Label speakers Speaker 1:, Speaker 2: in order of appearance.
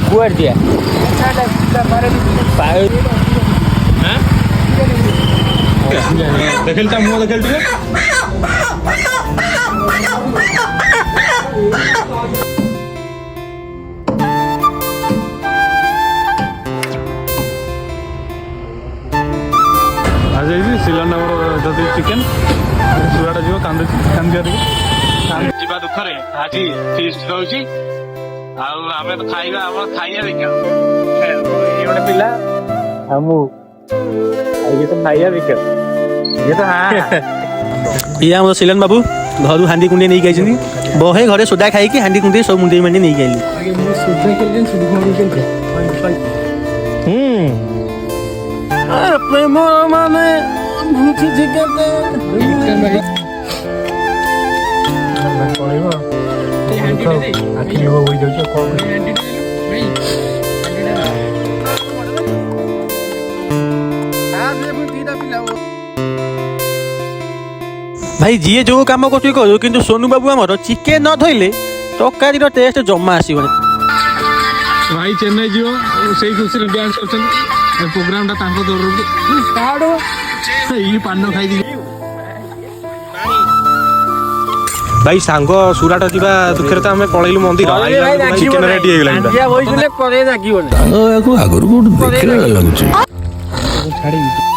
Speaker 1: कुआर दिया
Speaker 2: देखलता मुंह देखल ଟିକେ आज सिलन जदि चिकेन सुराटा जीव कांदी ଯିବା ଦୁଃଖରେ ଆଜି ଫିଷ୍ଟ ଦଉଛି ଆଉ ଆମେ ତ ଖାଇବା ଆମର ଖାଇବା ଦେଖିବା ଇଏ ଗୋଟେ ପିଲା ଆଉ ମୁଁ ଇଏ ତ ଖାଇବା ଦେଖିବା ଇଏ ତ
Speaker 1: ये आम सिलन बाबू घर हांडी कुंडे नहीं गई बहे घरे सोदा खाई हांडी कुंडे सब मुंडे मंडे नहीं गई प्रेम माने भाई जी जो कम कर कि सोनू बाबू आम चिकेन न धोइले तरकारी टेस्ट जमा आसो
Speaker 2: भाई चेन्नई जीव से खुशी डांस कर प्रोग्राम पान खाई भाई सांग सुराट जा दुखे तो आम पलैलु मंदिर चिकेन रेडी हो गला